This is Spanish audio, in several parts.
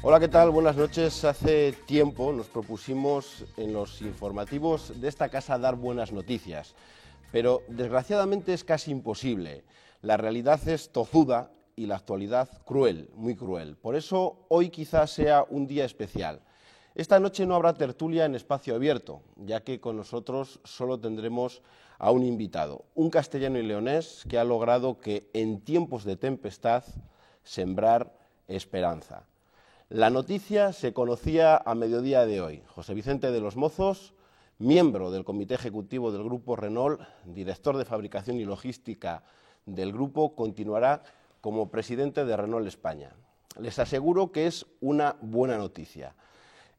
Hola, ¿qué tal? Buenas noches. Hace tiempo nos propusimos en los informativos de esta casa dar buenas noticias, pero desgraciadamente es casi imposible. La realidad es tozuda y la actualidad cruel, muy cruel. Por eso hoy quizás sea un día especial. Esta noche no habrá tertulia en espacio abierto, ya que con nosotros solo tendremos a un invitado, un castellano y leonés que ha logrado que en tiempos de tempestad sembrar esperanza. La noticia se conocía a mediodía de hoy. José Vicente de los Mozos, miembro del Comité Ejecutivo del Grupo Renault, director de Fabricación y Logística del grupo, continuará como presidente de Renault España. Les aseguro que es una buena noticia.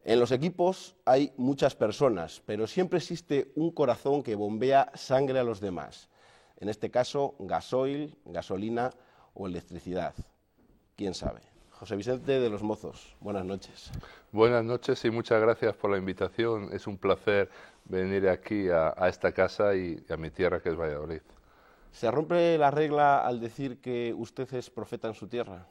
En los equipos hay muchas personas, pero siempre existe un corazón que bombea sangre a los demás. En este caso, gasoil, gasolina o electricidad. ¿Quién sabe? José Vicente de los Mozos, buenas noches. Buenas noches y muchas gracias por la invitación. Es un placer venir aquí a esta casa y a mi tierra, que es Valladolid. ¿Se rompe la regla al decir que usted es profeta en su tierra?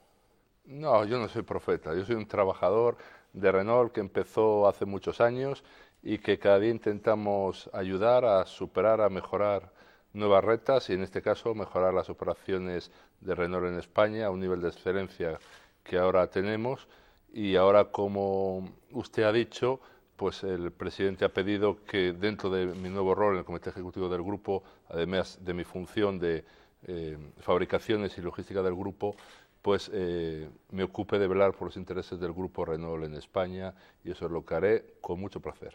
No, yo no soy profeta. Yo soy un trabajador de Renault que empezó hace muchos años y que cada día intentamos ayudar a superar, a mejorar nuevas retas y en este caso mejorar las operaciones de Renault en España a un nivel de excelencia que ahora tenemos. Y ahora, como usted ha dicho, pues el presidente ha pedido que dentro de mi nuevo rol en el Comité Ejecutivo del Grupo, además de mi función de fabricaciones y logística del grupo, pues me ocupe de velar por los intereses del Grupo Renault en España, y eso es lo que haré con mucho placer.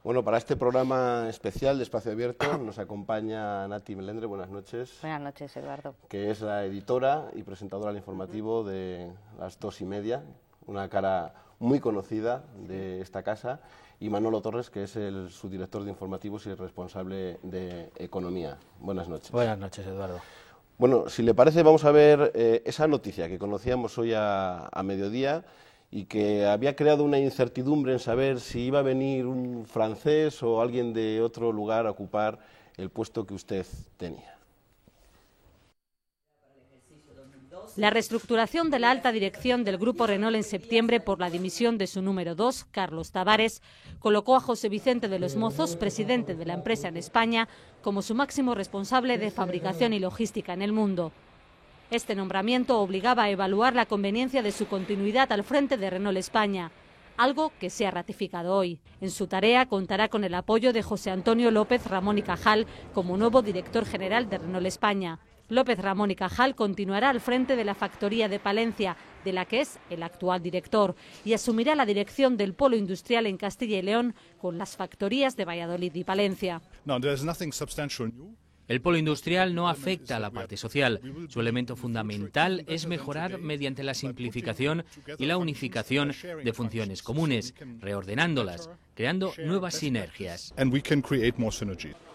Bueno, para este programa especial de Espacio Abierto nos acompaña Nati Melendre. Buenas noches. Buenas noches, Eduardo. Que es la editora y presentadora del informativo de las 2:30, una cara muy conocida de esta casa, y Manolo Torres, que es el subdirector de informativos y el responsable de economía. Buenas noches. Buenas noches, Eduardo. Bueno, si le parece, vamos a ver esa noticia que conocíamos hoy a mediodía y que había creado una incertidumbre en saber si iba a venir un francés o alguien de otro lugar a ocupar el puesto que usted tenía. La reestructuración de la alta dirección del Grupo Renault en septiembre por la dimisión de su número 2, Carlos Tavares, colocó a José Vicente de los Mozos, presidente de la empresa en España, como su máximo responsable de fabricación y logística en el mundo. Este nombramiento obligaba a evaluar la conveniencia de su continuidad al frente de Renault España, algo que se ha ratificado hoy. En su tarea contará con el apoyo de José Antonio López Ramón y Cajal como nuevo director general de Renault España. López Ramón y Cajal continuará al frente de la factoría de Palencia, de la que es el actual director, y asumirá la dirección del polo industrial en Castilla y León con las factorías de Valladolid y Palencia. El polo industrial no afecta a la parte social. Su elemento fundamental es mejorar mediante la simplificación y la unificación de funciones comunes, reordenándolas, creando nuevas sinergias.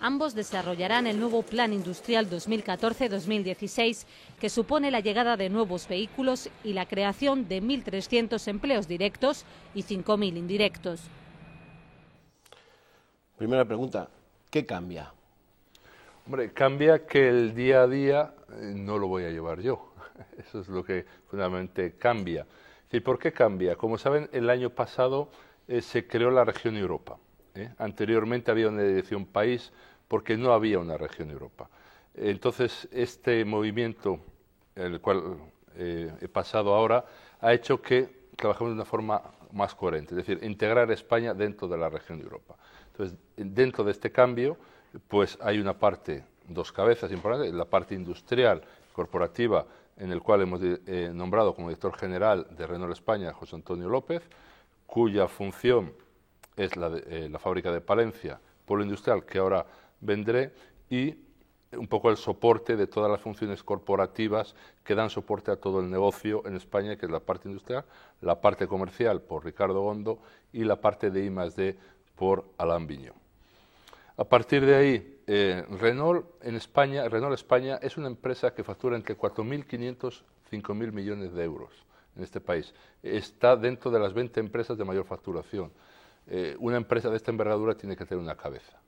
Ambos desarrollarán el nuevo Plan Industrial 2014-2016, que supone la llegada de nuevos vehículos y la creación de 1.300 empleos directos y 5.000 indirectos. Primera pregunta, ¿qué cambia? Hombre, cambia que el día a día no lo voy a llevar yo. Eso es lo que fundamentalmente cambia. ¿Y por qué cambia? Como saben, el año pasado se creó la región Europa. Anteriormente había una dirección país porque no había una región Europa. Entonces, este movimiento, el cual he pasado ahora, ha hecho que trabajemos de una forma más coherente, es decir, integrar España dentro de la región Europa. Entonces, dentro de este cambio, pues hay una parte, dos cabezas importantes, la parte industrial, corporativa, en el cual hemos nombrado como director general de Renault España a José Antonio López, cuya función es la fábrica de Palencia, polo industrial, que ahora vendré, y un poco el soporte de todas las funciones corporativas que dan soporte a todo el negocio en España, que es la parte industrial, la parte comercial por Ricardo Gondo y la parte de I+D por Alain Vigneault. A partir de ahí, Renault España es una empresa que factura entre 4.500 5.000 millones de euros en este país. Está dentro de las 20 empresas de mayor facturación. Una empresa de esta envergadura tiene que tener una cabeza.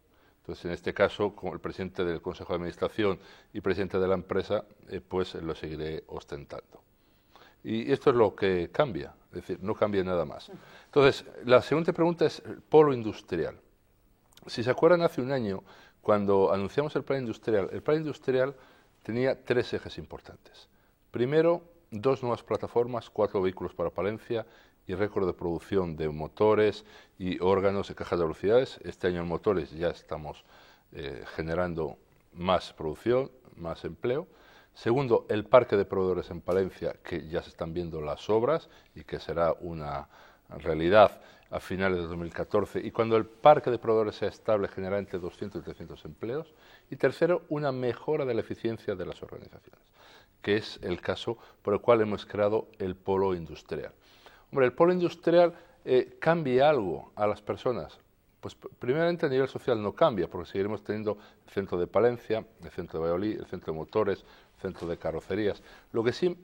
Entonces, en este caso, como el presidente del Consejo de Administración y presidente de la empresa, pues lo seguiré ostentando. Y esto es lo que cambia, es decir, no cambia nada más. Entonces, la siguiente pregunta es el polo industrial. Si se acuerdan, hace un año, cuando anunciamos el plan industrial tenía 3 ejes importantes. Primero, 2 nuevas plataformas, 4 vehículos para Palencia y récord de producción de motores y órganos y cajas de velocidades. Este año en motores ya estamos generando más producción, más empleo. Segundo, el parque de proveedores en Palencia, que ya se están viendo las obras y que será una realidad a finales de 2014, y cuando el parque de proveedores sea estable generará entre 200 y 300 empleos. Y tercero, una mejora de la eficiencia de las organizaciones, que es el caso por el cual hemos creado el polo industrial. Hombre, el polo industrial cambia algo a las personas. Pues primeramente a nivel social no cambia, porque seguiremos teniendo el centro de Palencia, el centro de Valladolid, el centro de motores, el centro de carrocerías. Lo que sí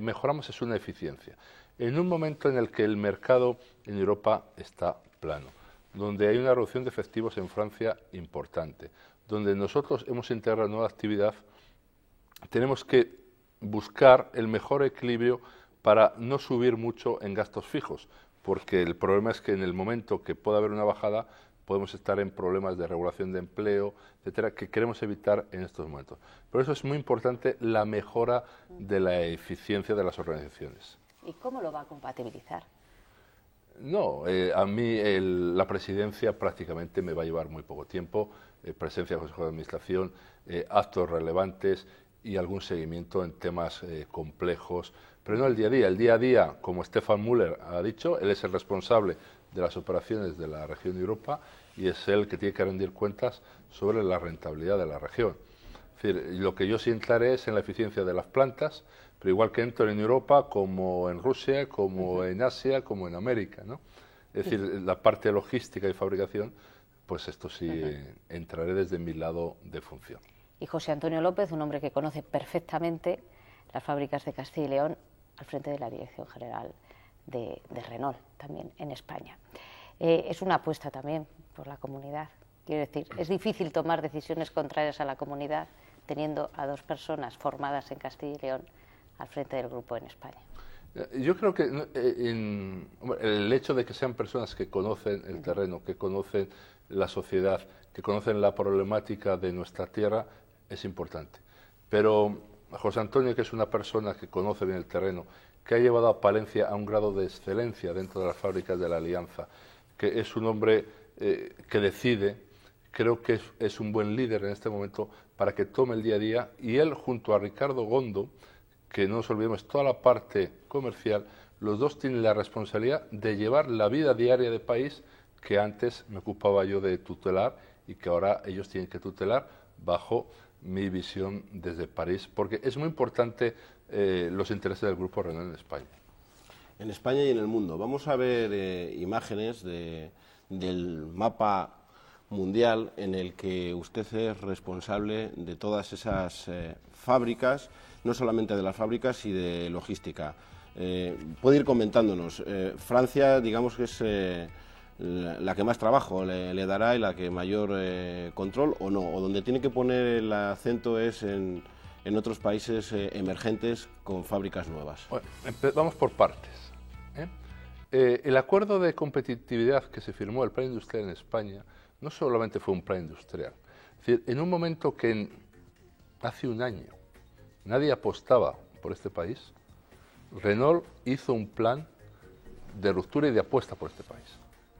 mejoramos es una eficiencia. En un momento en el que el mercado en Europa está plano, donde hay una reducción de efectivos en Francia importante, donde nosotros hemos integrado nueva actividad, tenemos que buscar el mejor equilibrio para no subir mucho en gastos fijos, porque el problema es que en el momento que pueda haber una bajada podemos estar en problemas de regulación de empleo, etcétera, que queremos evitar en estos momentos. Por eso es muy importante la mejora de la eficiencia de las organizaciones. ¿Y cómo lo va a compatibilizar? No, a mí la presidencia prácticamente me va a llevar muy poco tiempo, presencia del Consejo de Administración, actos relevantes y algún seguimiento en temas complejos, pero no el día a día. El día a día, como Stefan Müller ha dicho, él es el responsable de las operaciones de la región de Europa y es él que tiene que rendir cuentas sobre la rentabilidad de la región. Es decir, lo que yo sí entraré es en la eficiencia de las plantas, pero igual que entro en Europa, como en Rusia, como en Asia, como en América, ¿no? Es decir, la parte logística y fabricación, pues esto sí entraré desde mi lado de función. Y José Antonio López, un hombre que conoce perfectamente las fábricas de Castilla y León, al frente de la Dirección General de Renault, también en España. Es una apuesta también por la comunidad. Quiero decir, es difícil tomar decisiones contrarias a la comunidad teniendo a 2 personas formadas en Castilla y León al frente del grupo en España. Yo creo que el hecho de que sean personas que conocen el terreno, que conocen la sociedad, que conocen la problemática de nuestra tierra, es importante. Pero José Antonio, que es una persona que conoce bien el terreno, que ha llevado a Palencia a un grado de excelencia dentro de las fábricas de la Alianza, que es un hombre que decide, creo que es un buen líder en este momento para que tome el día a día, y él junto a Ricardo Gondo, que no nos olvidemos, toda la parte comercial, los dos tienen la responsabilidad de llevar la vida diaria del país que antes me ocupaba yo de tutelar y que ahora ellos tienen que tutelar bajo mi visión desde París, porque es muy importante los intereses del Grupo Renault en España. En España y en el mundo. Vamos a ver imágenes del mapa mundial en el que usted es responsable de todas esas fábricas, no solamente de las fábricas y de logística. Puede ir comentándonos. Francia, digamos que es la que más trabajo le dará y la que mayor control, o no, o donde tiene que poner el acento es en otros países emergentes con fábricas nuevas. Bueno, vamos por partes. El acuerdo de competitividad que se firmó, el plan industrial en España, no solamente fue un plan industrial. Es decir, en un momento que hace un año nadie apostaba por este país, Renault hizo un plan de ruptura y de apuesta por este país.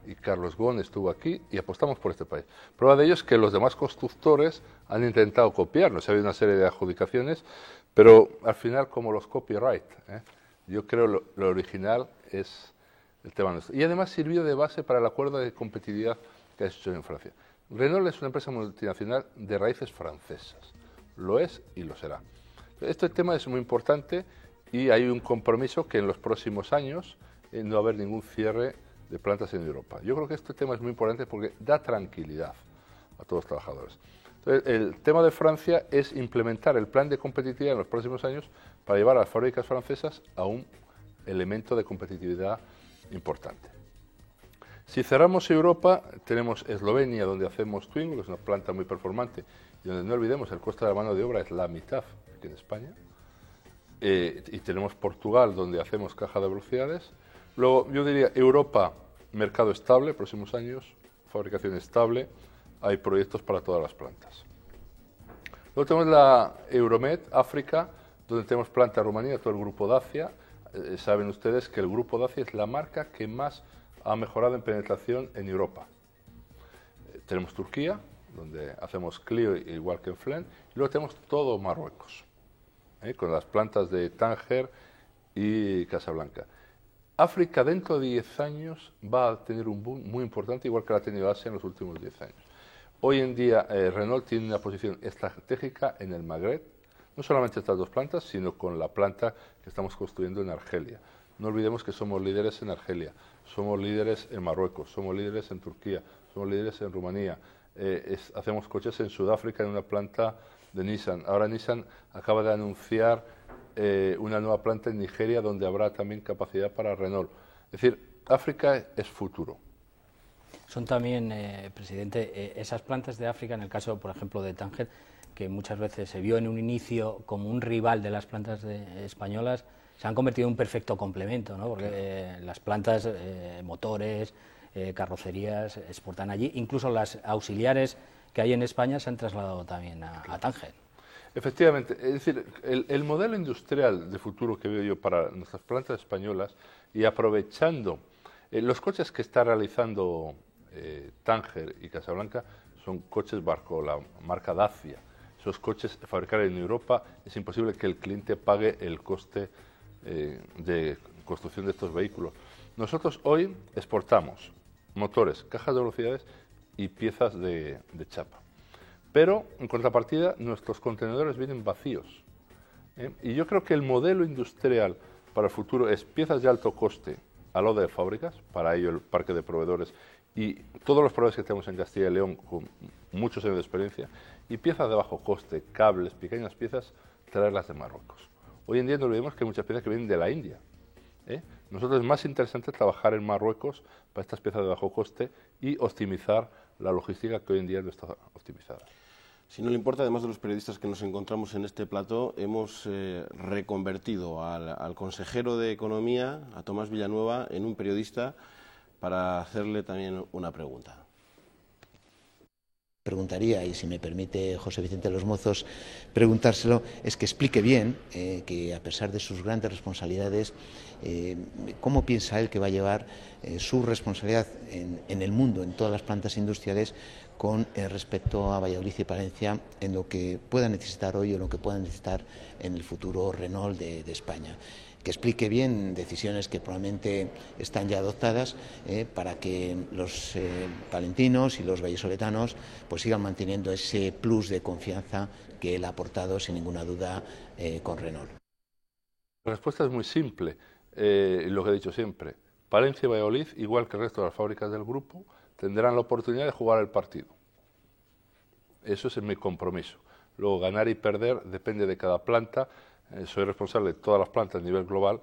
Y Carlos Ghosn estuvo aquí y apostamos por este país. Prueba de ello es que los demás constructores han intentado copiarnos. Ha habido una serie de adjudicaciones, pero al final, como los copyright, yo creo lo original es el tema nuestro. Y además sirvió de base para el acuerdo de competitividad que ha hecho en Francia. Renault es una empresa multinacional de raíces francesas. Lo es y lo será. Este tema es muy importante y hay un compromiso que en los próximos años no va a haber ningún cierre de plantas en Europa. Yo creo que este tema es muy importante porque da tranquilidad a todos los trabajadores. Entonces, el tema de Francia es implementar el plan de competitividad en los próximos años para llevar a las fábricas francesas a un elemento de competitividad importante. Si cerramos Europa, tenemos Eslovenia, donde hacemos Twingo, que es una planta muy performante, y donde no olvidemos el coste de la mano de obra es la mitad que en España. Y tenemos Portugal, donde hacemos caja de velocidades. Luego, yo diría Europa, mercado estable, próximos años, fabricación estable, hay proyectos para todas las plantas. Luego tenemos la Euromed, África, donde tenemos planta en Rumanía, todo el grupo Dacia. Saben ustedes que el grupo Dacia es la marca que más ha mejorado en penetración en Europa. Tenemos Turquía, donde hacemos Clio igual que en Flen, y luego tenemos todo Marruecos, con las plantas de Tánger y Casablanca. África dentro de 10 años va a tener un boom muy importante, igual que la ha tenido Asia en los últimos 10 años. Hoy en día Renault tiene una posición estratégica en el Magreb, no solamente estas dos plantas, sino con la planta que estamos construyendo en Argelia. No olvidemos que somos líderes en Argelia, somos líderes en Marruecos, somos líderes en Turquía, somos líderes en Rumanía. Hacemos coches en Sudáfrica en una planta de Nissan. Ahora Nissan acaba de anunciar una nueva planta en Nigeria donde habrá también capacidad para Renault. Es decir, África es futuro. Son también, presidente, esas plantas de África, en el caso, por ejemplo, de Tánger, que muchas veces se vio en un inicio como un rival de las plantas españolas, se han convertido en un perfecto complemento, ¿no? Porque las plantas, motores, carrocerías, exportan allí. Incluso las auxiliares que hay en España se han trasladado también a Tánger. Efectivamente, es decir, el modelo industrial de futuro que veo yo para nuestras plantas españolas, y aprovechando los coches que está realizando Tánger y Casablanca, son coches bajo la marca Dacia. Esos coches fabricar en Europa es imposible que el cliente pague el coste de construcción de estos vehículos. Nosotros hoy exportamos motores, cajas de velocidades y piezas de chapa. Pero, en contrapartida, nuestros contenedores vienen vacíos. Y yo creo que el modelo industrial para el futuro es piezas de alto coste a lo de fábricas, para ello el parque de proveedores y todos los proveedores que tenemos en Castilla y León con muchos años de experiencia, y piezas de bajo coste, cables, pequeñas piezas, traerlas de Marruecos. Hoy en día no olvidemos que hay muchas piezas que vienen de la India. Nosotros es más interesante trabajar en Marruecos para estas piezas de bajo coste y optimizar la logística que hoy en día no está optimizada. Si no le importa, además de los periodistas que nos encontramos en este plató, hemos reconvertido al consejero de Economía, a Tomás Villanueva, en un periodista para hacerle también una pregunta. Preguntaría, y si me permite José Vicente Los Mozos preguntárselo, es que explique bien que a pesar de sus grandes responsabilidades, cómo piensa él que va a llevar su responsabilidad en el mundo, en todas las plantas industriales, con respecto a Valladolid y Palencia, en lo que pueda necesitar hoy o lo que pueda necesitar en el futuro Renault de España. Que explique bien decisiones que probablemente están ya adoptadas para que los palentinos y los vallisoletanos pues sigan manteniendo ese plus de confianza que él ha aportado sin ninguna duda con Renault. La respuesta es muy simple, lo que he dicho siempre. Palencia y Valladolid, igual que el resto de las fábricas del grupo, tendrán la oportunidad de jugar el partido. Eso es mi compromiso. Luego, ganar y perder depende de cada planta. Soy responsable de todas las plantas a nivel global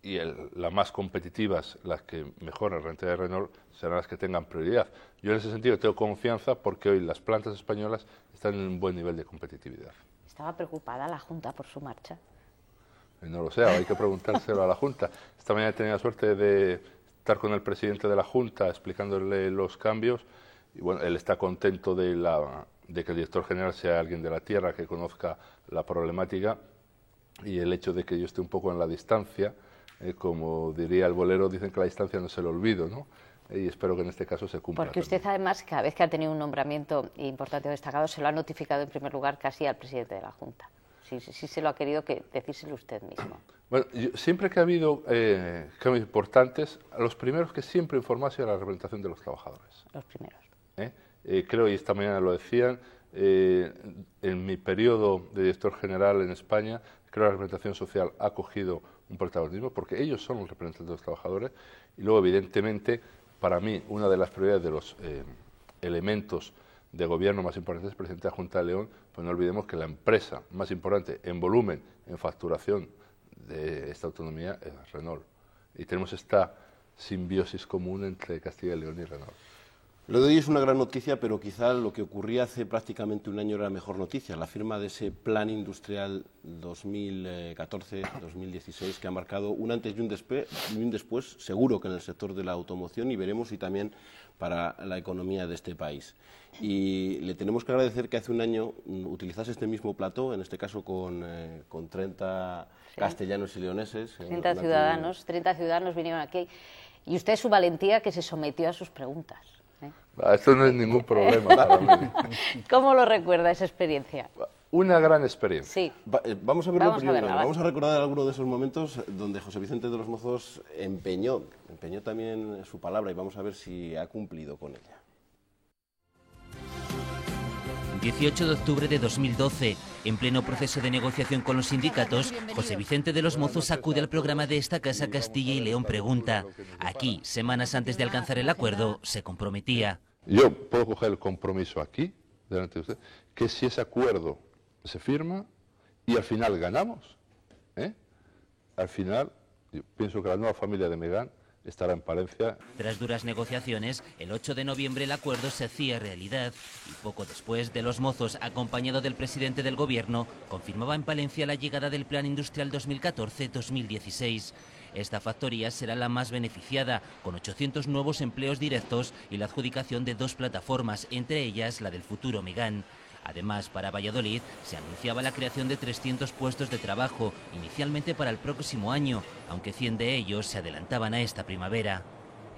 y las más competitivas, las que mejoran la rentabilidad de Renault, serán las que tengan prioridad. Yo en ese sentido tengo confianza porque hoy las plantas españolas están en un buen nivel de competitividad. ¿Estaba preocupada la Junta por su marcha? No lo sé, hay que preguntárselo a la Junta. Esta mañana he tenido la suerte de estar con el presidente de la Junta explicándole los cambios y bueno, él está contento de que el director general sea alguien de la tierra que conozca la problemática. Y el hecho de que yo esté un poco en la distancia, como diría el bolero, dicen que la distancia no es el olvido, ¿no? Y espero que en este caso se cumpla. Porque usted además, cada vez que ha tenido un nombramiento importante o destacado, se lo ha notificado en primer lugar casi al presidente de la Junta. Sí se lo ha querido decírselo usted mismo. Bueno, siempre que ha habido cambios importantes, los primeros que siempre informan ha sido la representación de los trabajadores. Los primeros. Creo, y esta mañana lo decían, en mi periodo de director general en España, creo que la representación social ha cogido un protagonismo porque ellos son los representantes de los trabajadores y luego, evidentemente, para mí, una de las prioridades de los elementos de gobierno más importante es el presidente de la Junta de León, pues no olvidemos que la empresa más importante en volumen, en facturación de esta autonomía es Renault. Y tenemos esta simbiosis común entre Castilla y León y Renault. Lo de hoy es una gran noticia, pero quizá lo que ocurría hace prácticamente un año era la mejor noticia, la firma de ese Plan Industrial 2014-2016 que ha marcado un antes y un después, seguro que en el sector de la automoción y veremos si también para la economía de este país. Y le tenemos que agradecer que hace un año utilizase este mismo plató, en este caso con 30 castellanos y leoneses. 30 ciudadanos vinieron aquí. Y usted, su valentía, que se sometió a sus preguntas. Esto no es ningún problema para mí. ¿Cómo lo recuerda esa experiencia? Una gran experiencia. Sí. Vamos a verlo primero. Vamos a recordar alguno de esos momentos donde José Vicente de los Mozos empeñó también su palabra y vamos a ver si ha cumplido con ella. 18 de octubre de 2012, en pleno proceso de negociación con los sindicatos, José Vicente de los Mozos acude al programa de esta casa Castilla y León Pregunta. Aquí, semanas antes de alcanzar el acuerdo, se comprometía. Yo puedo coger el compromiso aquí, delante de usted, que si ese acuerdo se firma y al final ganamos, al final, yo pienso que la nueva familia de Megán estará en Palencia. Tras duras negociaciones, el 8 de noviembre el acuerdo se hacía realidad y poco después de los Mozos, acompañado del presidente del gobierno, confirmaba en Palencia la llegada del Plan Industrial 2014-2016. Esta factoría será la más beneficiada, con 800 nuevos empleos directos y la adjudicación de 2 plataformas, entre ellas la del futuro Megán. Además, para Valladolid se anunciaba la creación de 300 puestos de trabajo, inicialmente para el próximo año, aunque 100 de ellos se adelantaban a esta primavera.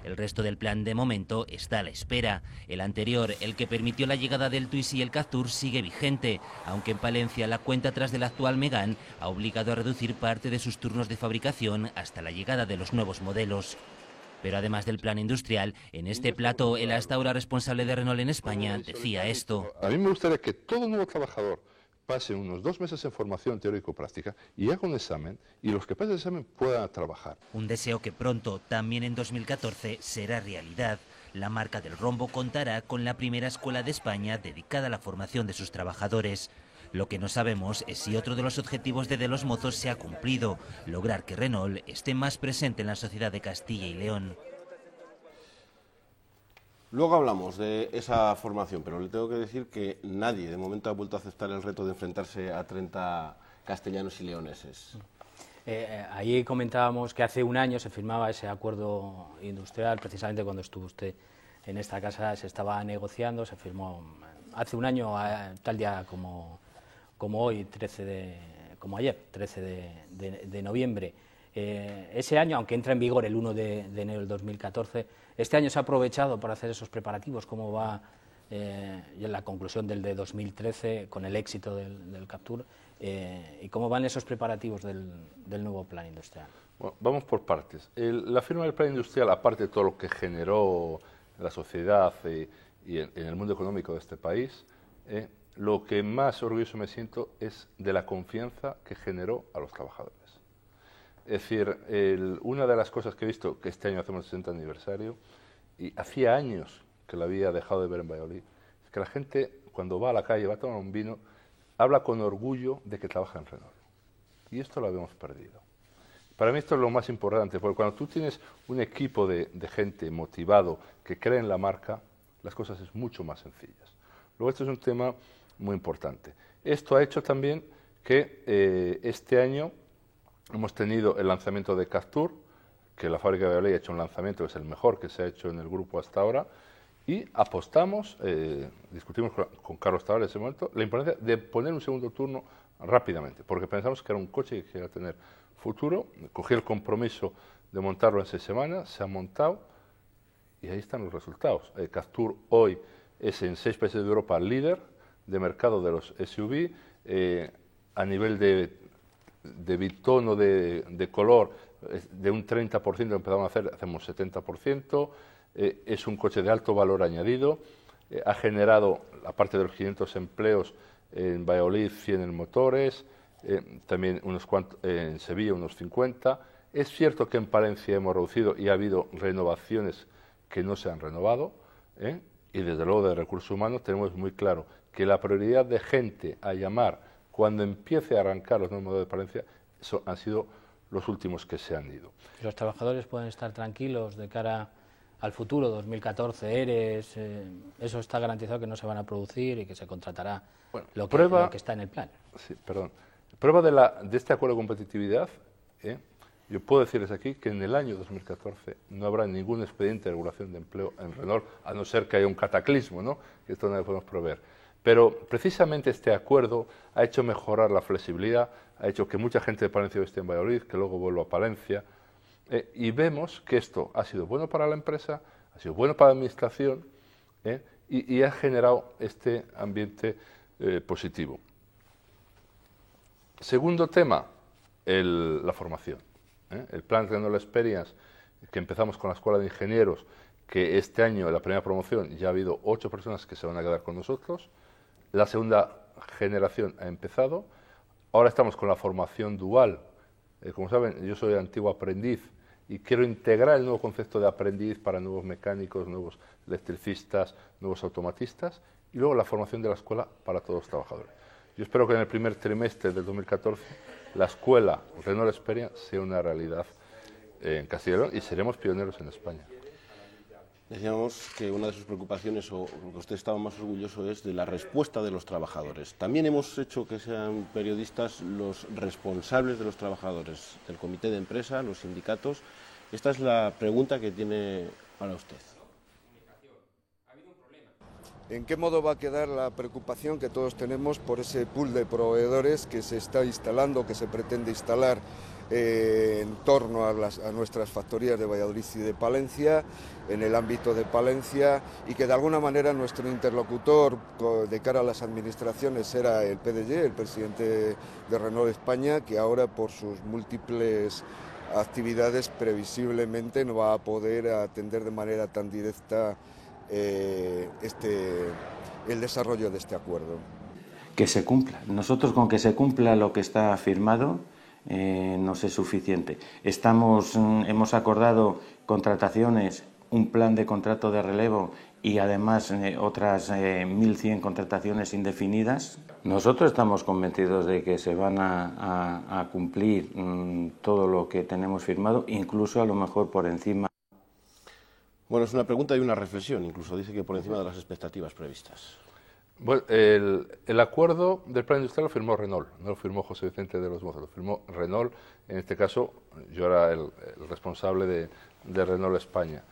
El resto del plan, de momento, está a la espera. El anterior, el que permitió la llegada del Twizy y el Captur, sigue vigente, aunque en Palencia la cuenta atrás del actual Megán ha obligado a reducir parte de sus turnos de fabricación hasta la llegada de los nuevos modelos. Pero además del plan industrial, en este plato el hasta ahora responsable de Renault en España decía esto. A mí me gustaría que todo nuevo trabajador pase unos 2 meses en formación teórico-práctica y haga un examen, y los que pasen el examen puedan trabajar. Un deseo que pronto, también en 2014, será realidad. La marca del rombo contará con la primera escuela de España dedicada a la formación de sus trabajadores. Lo que no sabemos es si otro de los objetivos de los Mozos se ha cumplido, lograr que Renault esté más presente en la sociedad de Castilla y León. Luego hablamos de esa formación, pero le tengo que decir que nadie de momento ha vuelto a aceptar el reto de enfrentarse a 30 castellanos y leoneses. Allí comentábamos que hace un año se firmaba ese acuerdo industrial, precisamente cuando estuvo usted en esta casa se estaba negociando, se firmó hace un año, tal día como hoy, como ayer, 13 de noviembre. Ese año, aunque entra en vigor el 1 de enero del 2014, este año se ha aprovechado para hacer esos preparativos, cómo va en la conclusión del de 2013 con el éxito del Captur, y cómo van esos preparativos del nuevo plan industrial. Bueno, vamos por partes. La firma del plan industrial, aparte de todo lo que generó en la sociedad y en el mundo económico de este país, lo que más orgulloso me siento es de la confianza que generó a los trabajadores. Es decir, una de las cosas que he visto, que este año hacemos el 60 aniversario, y hacía años que lo había dejado de ver en Valladolid, es que la gente, cuando va a la calle, va a tomar un vino, habla con orgullo de que trabaja en Renault. Y esto lo habíamos perdido. Para mí esto es lo más importante, porque cuando tú tienes un equipo de gente motivado, que cree en la marca, las cosas es mucho más sencillas. Luego, esto es un tema muy importante. Esto ha hecho también que este año hemos tenido el lanzamiento de Captur, que la fábrica de Valladolid ha hecho un lanzamiento que es el mejor que se ha hecho en el grupo hasta ahora, y apostamos, discutimos con Carlos Tavares en ese momento, la importancia de poner un segundo turno rápidamente, porque pensamos que era un coche que iba a tener futuro. Cogí el compromiso de montarlo en 6 semanas, se ha montado y ahí están los resultados. Captur hoy es en 6 países de Europa líder de mercado de los SUV, a nivel de bitono, de color, de un 30% que empezamos a hacer, hacemos 70%, es un coche de alto valor añadido, ha generado, aparte de los 500 empleos en Valladolid, 100 en motores, también unos cuantos en Sevilla, unos 50. Es cierto que en Palencia hemos reducido y ha habido renovaciones que no se han renovado, y y desde luego de recursos humanos tenemos muy claro que la prioridad de gente a llamar cuando empiece a arrancar los nuevos modelos de Palencia han sido los últimos que se han ido. Los trabajadores pueden estar tranquilos de cara al futuro, 2014, ERES, eso está garantizado que no se van a producir y que se contratará lo que está en el plan. Sí, perdón. Prueba de este acuerdo de competitividad, yo puedo decirles aquí que en el año 2014 no habrá ningún expediente de regulación de empleo en Renault, a no ser que haya un cataclismo, ¿no? Que esto no lo podemos prever. Pero precisamente este acuerdo ha hecho mejorar la flexibilidad, ha hecho que mucha gente de Palencia esté en Valladolid, que luego vuelva a Palencia, y vemos que esto ha sido bueno para la empresa, ha sido bueno para la administración, y ha generado este ambiente positivo. Segundo tema, la formación. El plan Renault Experience, que empezamos con la Escuela de Ingenieros, que este año, en la primera promoción, ya ha habido 8 personas que se van a quedar con nosotros. La segunda generación ha empezado. Ahora estamos con la formación dual. Como saben, yo soy antiguo aprendiz y quiero integrar el nuevo concepto de aprendiz para nuevos mecánicos, nuevos electricistas, nuevos automatistas, y luego la formación de la escuela para todos los trabajadores. Yo espero que en el primer trimestre del 2014 la escuela Renault Experience sea una realidad en Castilla y León y seremos pioneros en España. Decíamos que una de sus preocupaciones, o lo que usted estaba más orgulloso, es de la respuesta de los trabajadores. También hemos hecho que sean periodistas los responsables de los trabajadores, del comité de empresa, los sindicatos. Esta es la pregunta que tiene para usted. ¿En qué modo va a quedar la preocupación que todos tenemos por ese pool de proveedores que se está instalando, que se pretende instalar en torno a nuestras factorías de Valladolid y de Palencia, en el ámbito de Palencia, y que de alguna manera nuestro interlocutor de cara a las administraciones era el PDG, el presidente de Renault España, que ahora por sus múltiples actividades previsiblemente no va a poder atender de manera tan directa el desarrollo de este acuerdo. Que se cumpla. Nosotros con que se cumpla lo que está firmado nos es suficiente. Hemos acordado contrataciones, un plan de contrato de relevo y además otras 1.100 contrataciones indefinidas. Nosotros estamos convencidos de que se van a cumplir todo lo que tenemos firmado, incluso a lo mejor por encima. Bueno, es una pregunta y una reflexión, incluso dice que por encima de las expectativas previstas. Bueno, el acuerdo del plan industrial lo firmó Renault, no lo firmó José Vicente de los Mozos, lo firmó Renault. En este caso, yo era el responsable de Renault España.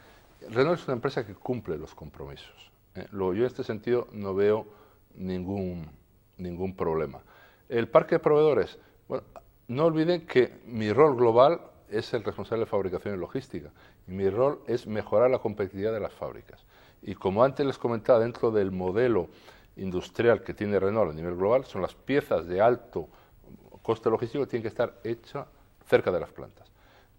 Renault es una empresa que cumple los compromisos. Yo en este sentido no veo ningún problema. El parque de proveedores, bueno, no olviden que mi rol global es el responsable de fabricación y logística, y mi rol es mejorar la competitividad de las fábricas. Y como antes les comentaba, dentro del modelo industrial que tiene Renault a nivel global, son las piezas de alto coste logístico que tienen que estar hechas cerca de las plantas.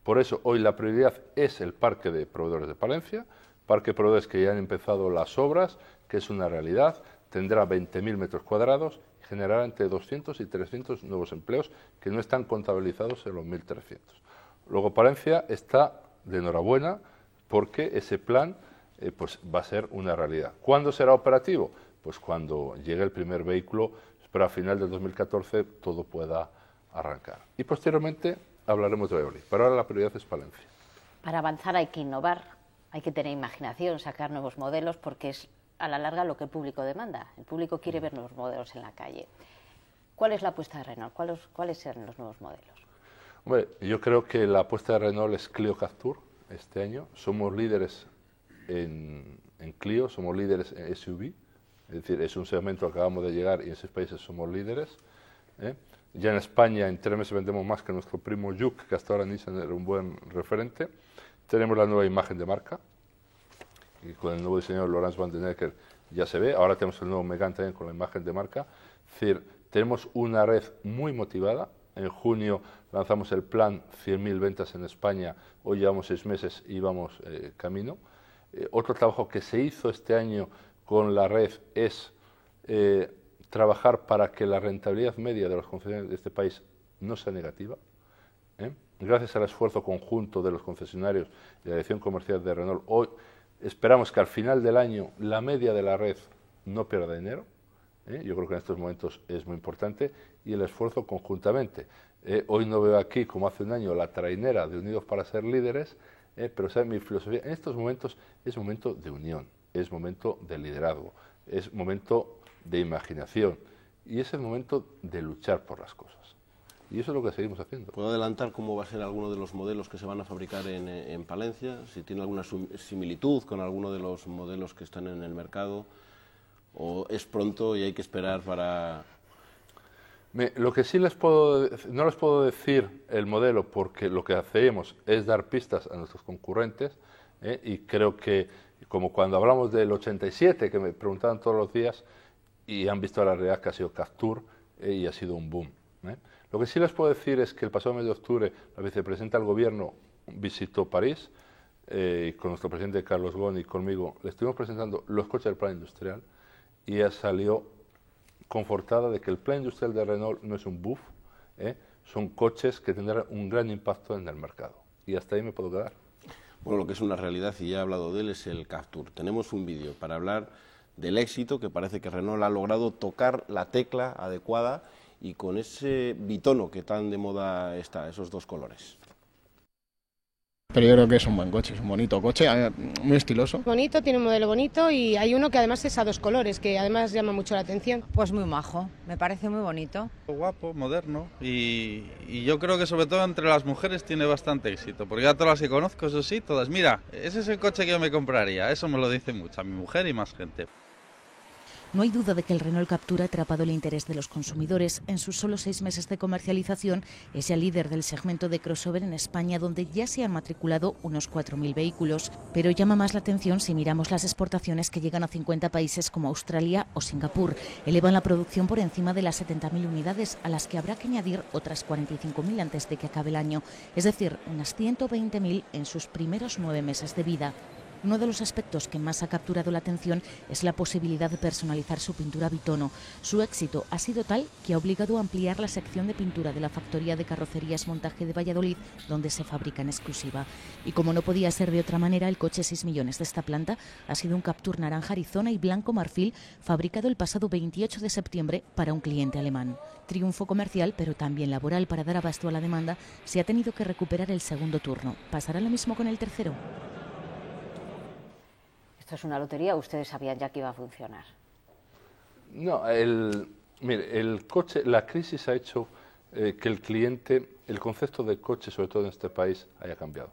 Por eso hoy la prioridad es el parque de proveedores de Palencia, parque de proveedores que ya han empezado las obras, que es una realidad, tendrá 20.000 metros cuadrados y generará entre 200 y 300 nuevos empleos que no están contabilizados en los 1.300. Luego Palencia está de enhorabuena porque ese plan pues va a ser una realidad. ¿Cuándo será operativo? Pues cuando llegue el primer vehículo, espero a final del 2014 todo pueda arrancar. Y posteriormente hablaremos de Valladolid, pero ahora la prioridad es Palencia. Para avanzar hay que innovar, hay que tener imaginación, sacar nuevos modelos, porque es a la larga lo que el público demanda. El público quiere ver nuevos modelos en la calle. ¿Cuál es la apuesta de Renault? ¿Cuáles serán los nuevos modelos? Hombre, yo creo que la apuesta de Renault es Clio Captur este año. Somos líderes en Clio, somos líderes en SUV, es decir, es un segmento que acabamos de llegar y en 6 países somos líderes. Ya en España en 3 meses vendemos más que nuestro primo Juke, que hasta ahora Nissan era un buen referente. Tenemos la nueva imagen de marca, y con el nuevo diseñador Laurens van den Acker ya se ve. Ahora tenemos el nuevo Megane también con la imagen de marca. Es decir, tenemos una red muy motivada. En junio lanzamos el plan 100.000 ventas en España, hoy llevamos 6 meses y vamos camino. Otro trabajo que se hizo este año con la red es trabajar para que la rentabilidad media de los concesionarios de este país no sea negativa. Gracias al esfuerzo conjunto de los concesionarios y la dirección comercial de Renault, hoy Esperamos que al final del año la media de la red no pierda dinero. Yo creo que en estos momentos es muy importante, y el esfuerzo conjuntamente. Hoy no veo aquí, como hace un año, la trainera de Unidos para ser líderes, pero ¿sabe? Mi filosofía en estos momentos es momento de unión, es momento de liderazgo, es momento de imaginación, y es el momento de luchar por las cosas. Y eso es lo que seguimos haciendo. ¿Puedo adelantar cómo va a ser alguno de los modelos que se van a fabricar en Palencia? Si tiene alguna similitud con alguno de los modelos que están en el mercado, o es pronto y hay que esperar para... Lo que sí no les puedo decir el modelo, porque lo que hacemos es dar pistas a nuestros concurrentes, y creo que, como cuando hablamos del 87, que me preguntaban todos los días, y han visto la realidad que ha sido Captur, y ha sido un boom. Lo que sí les puedo decir es que el pasado mes de octubre la vicepresidenta del Gobierno visitó París, y con nuestro presidente Carlos Ghosn y conmigo le estuvimos presentando los coches del plan industrial, y ella salió confortada de que el plan industrial de Renault no es un buff, son coches que tendrán un gran impacto en el mercado. Y hasta ahí me puedo quedar. Bueno, lo que es una realidad, y ya he hablado de él, es el Captur. Tenemos un vídeo para hablar del éxito que parece que Renault ha logrado tocar la tecla adecuada, y con ese bitono que tan de moda está, esos dos colores. Pero yo creo que es un buen coche, es un bonito coche, muy estiloso. Bonito, tiene un modelo bonito, y hay uno que además es a dos colores, que además llama mucho la atención. Pues muy majo, me parece muy bonito. Guapo, moderno, y yo creo que sobre todo entre las mujeres tiene bastante éxito, porque ya todas las que conozco, eso sí, todas, mira, ese es el coche que yo me compraría, eso me lo dice mucho, a mi mujer y más gente. No hay duda de que el Renault Captur ha atrapado el interés de los consumidores. En sus solo 6 meses de comercialización es el líder del segmento de crossover en España, donde ya se han matriculado unos 4.000 vehículos. Pero llama más la atención si miramos las exportaciones, que llegan a 50 países como Australia o Singapur. Elevan la producción por encima de las 70.000 unidades, a las que habrá que añadir otras 45.000 antes de que acabe el año. Es decir, unas 120.000 en sus primeros 9 meses de vida. Uno de los aspectos que más ha capturado la atención es la posibilidad de personalizar su pintura bitono. Su éxito ha sido tal que ha obligado a ampliar la sección de pintura de la factoría de carrocerías Montaje de Valladolid, donde se fabrica en exclusiva. Y como no podía ser de otra manera, el coche 6 millones de esta planta ha sido un Captur naranja Arizona y blanco marfil, fabricado el pasado 28 de septiembre para un cliente alemán. Triunfo comercial, pero también laboral. Para dar abasto a la demanda, se ha tenido que recuperar el segundo turno. ¿Pasará lo mismo con el tercero? ¿Esto es una lotería o ustedes sabían ya que iba a funcionar? No, mire, el coche, la crisis ha hecho que el cliente, el concepto de coche, sobre todo en este país, haya cambiado.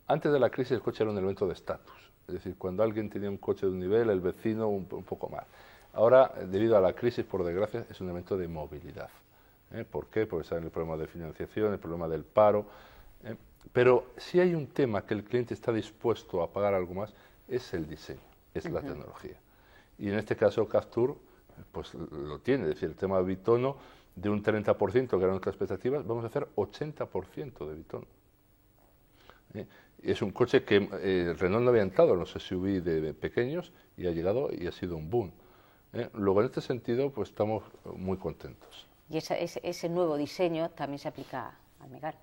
Antes de la crisis el coche era un elemento de estatus, es decir, cuando alguien tenía un coche de un nivel, el vecino un poco más. Ahora, debido a la crisis, por desgracia, es un elemento de movilidad. ¿Por qué? Porque saben el problema de financiación, el problema del paro. Pero si hay un tema que el cliente está dispuesto a pagar algo más, es el diseño, es la tecnología. Y en este caso Captur pues lo tiene, es decir, el tema de bitono, de un 30%, que eran nuestras expectativas, vamos a hacer 80% de bitono. Es un coche que Renault no había entrado en los SUV de pequeños, y ha llegado y ha sido un boom. Luego, en este sentido, pues estamos muy contentos. Y ese nuevo diseño también se aplica al Megane.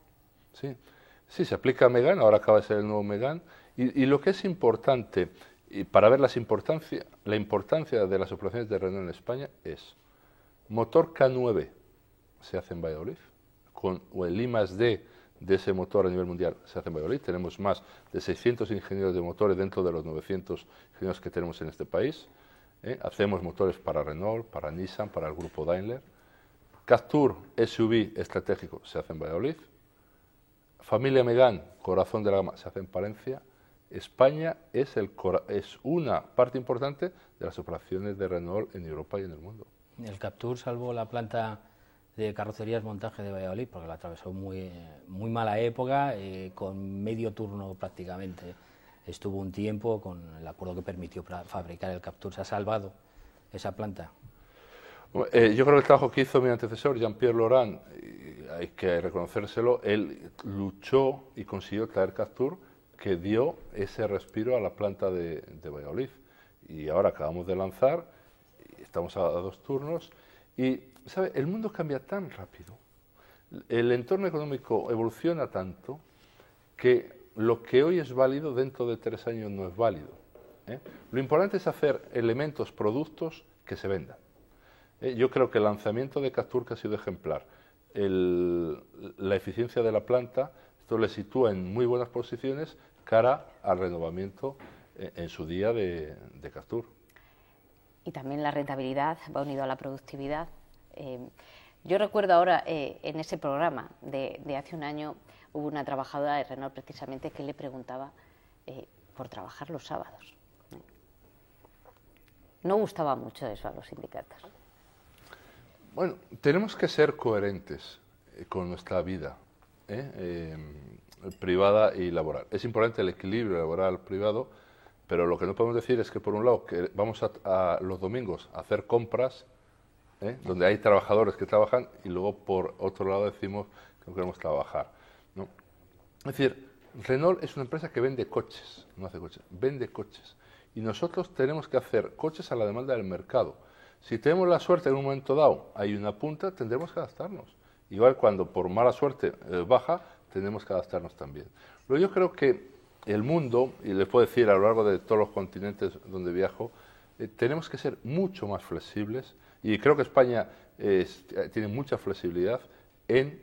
Sí, se aplica a Megane, ahora acaba de ser el nuevo Megane. Y lo que es importante, y para ver la importancia de las operaciones de Renault en España, es motor K9 se hace en Valladolid, con el I+D de ese motor a nivel mundial se hace en Valladolid. Tenemos más de 600 ingenieros de motores dentro de los 900 ingenieros que tenemos en este país. Hacemos motores para Renault, para Nissan, para el grupo Daimler. Captur SUV estratégico se hace en Valladolid. Familia Megane, corazón de la gama, se hace en Palencia. España es una parte importante de las operaciones de Renault en Europa y en el mundo. El Captur salvó la planta de carrocerías Montaje de Valladolid, porque la atravesó muy mala época, con medio turno prácticamente. Estuvo un tiempo con el acuerdo que permitió fabricar el Captur. ¿Se ha salvado esa planta? Yo creo que el trabajo que hizo mi antecesor, Jean-Pierre Laurent, hay que reconocérselo, él luchó y consiguió traer Captur, que dio ese respiro a la planta de Valladolid. Y ahora acabamos de lanzar, estamos a 2 turnos, y ¿sabe? El mundo cambia tan rápido, el entorno económico evoluciona tanto, que lo que hoy es válido dentro de 3 años no es válido. Lo importante es hacer elementos, productos que se vendan. Yo creo que el lanzamiento de Captur, que ha sido ejemplar, la eficiencia de la planta, esto le sitúa en muy buenas posiciones cara al renovamiento en su día de Captur. Y también la rentabilidad va unido a la productividad. Yo recuerdo ahora, en ese programa de hace un año, hubo una trabajadora de Renault precisamente que le preguntaba por trabajar los sábados. No gustaba mucho eso a los sindicatos. Bueno, tenemos que ser coherentes con nuestra vida privada y laboral. Es importante el equilibrio laboral-privado, pero lo que no podemos decir es que, por un lado, que vamos a los domingos a hacer compras, donde hay trabajadores que trabajan, y luego, por otro lado, decimos que no queremos trabajar, ¿no? Es decir, Renault es una empresa que vende coches, no hace coches, vende coches. Y nosotros tenemos que hacer coches a la demanda del mercado. Si tenemos la suerte en un momento dado, hay una punta, tendremos que adaptarnos. Igual cuando por mala suerte baja, tendremos que adaptarnos también. Pero yo creo que el mundo, y les puedo decir a lo largo de todos los continentes donde viajo, tenemos que ser mucho más flexibles, y creo que España tiene mucha flexibilidad en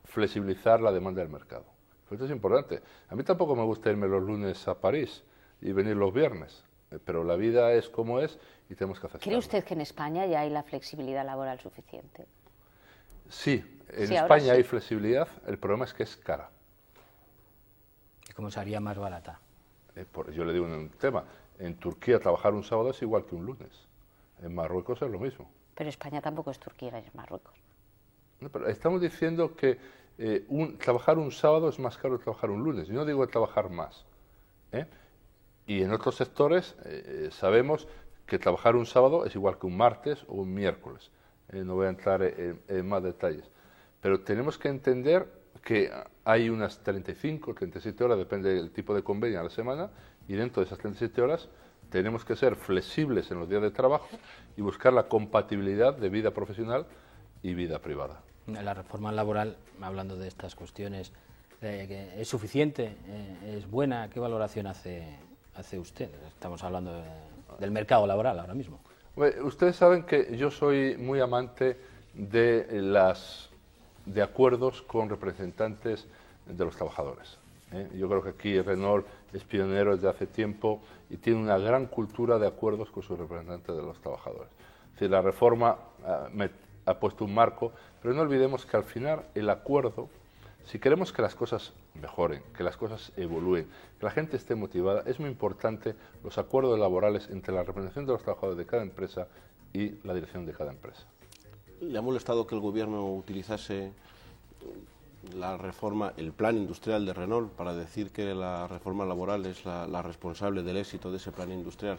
flexibilizar la demanda del mercado. Esto es importante. A mí tampoco me gusta irme los lunes a París y venir los viernes, pero la vida es como es y tenemos que aceptarlo. ¿Cree usted que en España ya hay la flexibilidad laboral suficiente? Sí, en España hay flexibilidad, el problema es que es cara. ¿Y cómo se haría más barata? Yo le digo un tema, en Turquía trabajar un sábado es igual que un lunes, en Marruecos es lo mismo. Pero España tampoco es Turquía ni es Marruecos. No, pero estamos diciendo que trabajar un sábado es más caro que trabajar un lunes, yo no digo trabajar más. Y en otros sectores sabemos que trabajar un sábado es igual que un martes o un miércoles. No voy a entrar en más detalles. Pero tenemos que entender que hay unas 35, 37 horas, depende del tipo de convenio a la semana, y dentro de esas 37 horas tenemos que ser flexibles en los días de trabajo y buscar la compatibilidad de vida profesional y vida privada. La reforma laboral, hablando de estas cuestiones, ¿es suficiente? ¿Es buena? ¿Qué valoración hace usted? Estamos hablando del mercado laboral ahora mismo. Ustedes saben que yo soy muy amante de acuerdos con representantes de los trabajadores. Yo creo que aquí Renault es pionero desde hace tiempo y tiene una gran cultura de acuerdos con sus representantes de los trabajadores. Es decir, la reforma ha puesto un marco, pero no olvidemos que al final el acuerdo, si queremos que las cosas mejoren, que las cosas evolúen, que la gente esté motivada, es muy importante los acuerdos laborales entre la representación de los trabajadores de cada empresa y la dirección de cada empresa. ¿Le ha molestado que el Gobierno utilizase la reforma, el plan industrial de Renault, para decir que la reforma laboral es la responsable del éxito de ese plan industrial?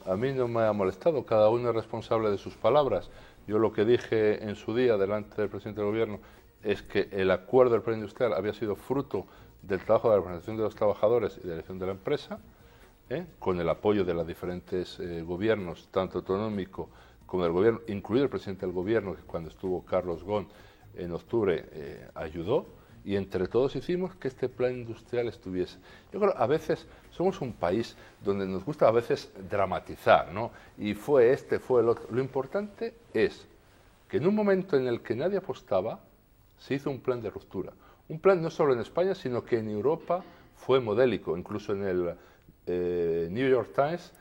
A mí no me ha molestado, cada uno es responsable de sus palabras. Yo lo que dije en su día delante del presidente del Gobierno es que el acuerdo del plan industrial había sido fruto del trabajo de la representación de los trabajadores y de la dirección de la empresa, con el apoyo de los diferentes gobiernos, tanto autonómico como del Gobierno, incluido el presidente del Gobierno, que cuando estuvo Carlos Ghosn en octubre ayudó, y entre todos hicimos que este plan industrial estuviese. Yo creo a veces somos un país donde nos gusta a veces dramatizar, ¿no? Y fue este, fue el otro. Lo importante es que en un momento en el que nadie apostaba, se hizo un plan de ruptura. Un plan no solo en España, sino que en Europa fue modélico. Incluso en el New York Times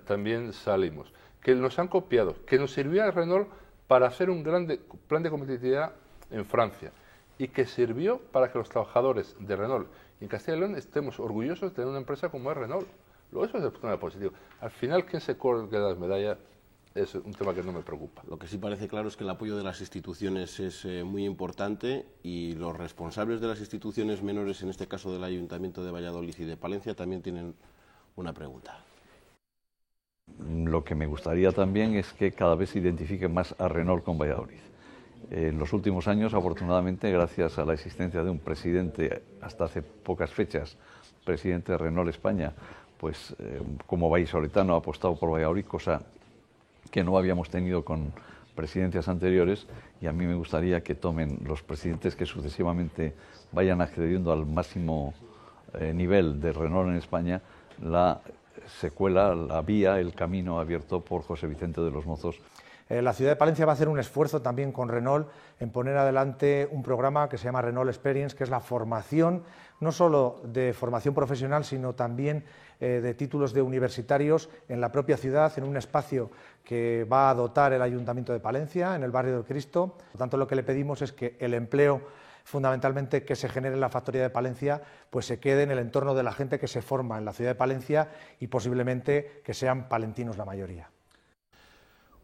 también salimos. Que nos han copiado, que nos sirvió a Renault para hacer un gran plan de competitividad en Francia y que sirvió para que los trabajadores de Renault y en Castilla y León estemos orgullosos de tener una empresa como es Renault. Luego eso es el punto positivo. Al final, ¿quién se colga las medallas? Es un tema que no me preocupa. Lo que sí parece claro es que el apoyo de las instituciones es muy importante y los responsables de las instituciones menores, en este caso del Ayuntamiento de Valladolid y de Palencia, también tienen una pregunta. Lo que me gustaría también es que cada vez se identifique más a Renault con Valladolid. En los últimos años, afortunadamente, gracias a la existencia de un presidente, hasta hace pocas fechas, presidente de Renault España, pues como vallisoletano ha apostado por Valladolid, cosa que no habíamos tenido con presidencias anteriores, y a mí me gustaría que tomen los presidentes que sucesivamente vayan accediendo al máximo nivel de Renault en España, la secuela, la vía, el camino abierto por José Vicente de los Mozos. La ciudad de Palencia va a hacer un esfuerzo también con Renault en poner adelante un programa que se llama Renault Experience, que es la formación, no solo de formación profesional, sino también de títulos de universitarios en la propia ciudad, en un espacio que va a dotar el Ayuntamiento de Palencia, en el barrio del Cristo. Por lo tanto, lo que le pedimos es que el empleo, fundamentalmente, que se genere en la factoría de Palencia, pues se quede en el entorno de la gente que se forma en la ciudad de Palencia y posiblemente que sean palentinos la mayoría.